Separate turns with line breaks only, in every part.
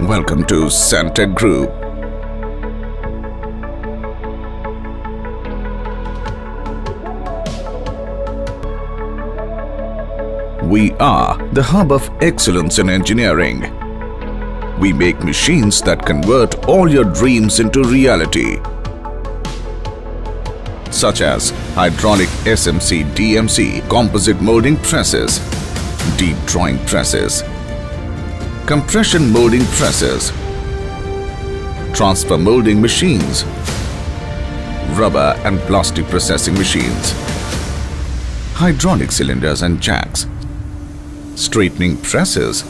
Welcome to Santec Group. We are the hub of excellence in engineering. We make machines that convert all your dreams into reality, such as hydraulic SMC DMC composite molding presses, deep drawing presses, compression molding presses, transfer molding machines, rubber and plastic processing machines, hydraulic cylinders and jacks, straightening presses,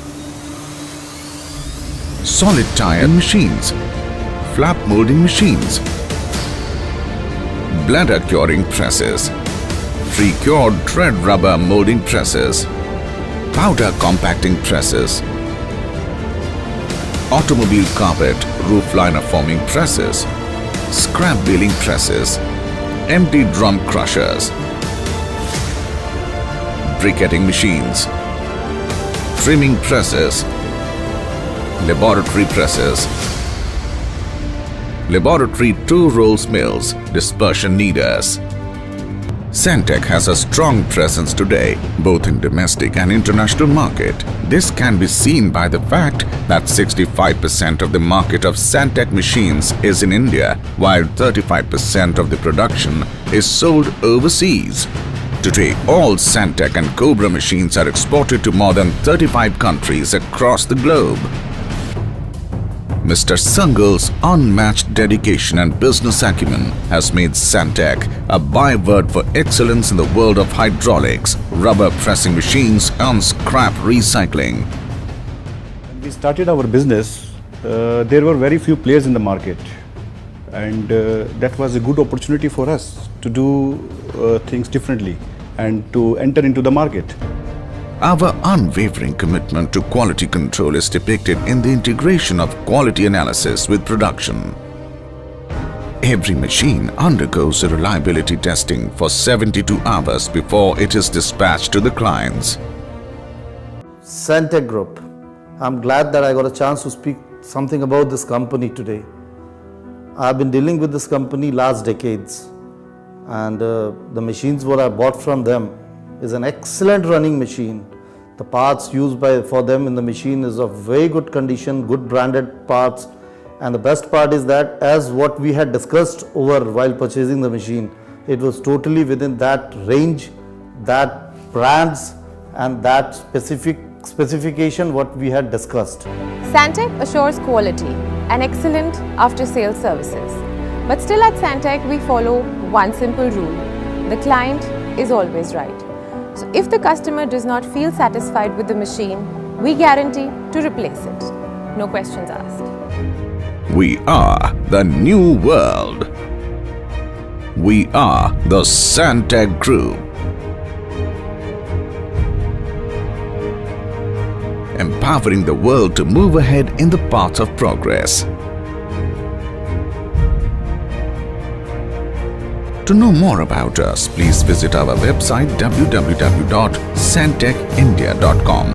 solid tire machines, flap molding machines, bladder curing presses, pre-cured thread rubber molding presses, powder compacting presses, automobile carpet roof liner forming presses, scrap baling presses, empty drum crushers, briquetting machines, trimming presses, laboratory presses, laboratory two-rolls mills, dispersion kneaders. Santec has a strong presence today, both in domestic and international market. This can be seen by the fact that 65% of the market of Santec machines is in India, while 35% of the production is sold overseas. Today, all Santec and Cobra machines are exported to more than 35 countries across the globe. Mr. Sangal's unmatched dedication and business acumen has made Santec a byword for excellence in the world of hydraulics, rubber pressing machines and scrap recycling.
When we started our business, there were very few players in the market, and that was a good opportunity for us to do things differently and to enter into the market.
Our unwavering commitment to quality control is depicted in the integration of quality analysis with production. Every machine undergoes a reliability testing for 72 hours before it is dispatched to the clients.
Santec Group. I'm glad that I got a chance to speak something about this company today. I've been dealing with this company last decades, and the machines what I bought from them is an excellent running machine. The parts used for them in the machine is of very good condition, good branded parts, and the best part is that as what we had discussed over while purchasing the machine, it was totally within that range, that brands and that specification what we had discussed.
Santec assures quality and excellent after-sales services. But still at Santec we follow one simple rule: the client is always right. So if the customer does not feel satisfied with the machine, we guarantee to replace it. No questions asked.
We are the new world. We are the Santec Group. Empowering the world to move ahead in the path of progress. To know more about us, please visit our website www.santecindia.com.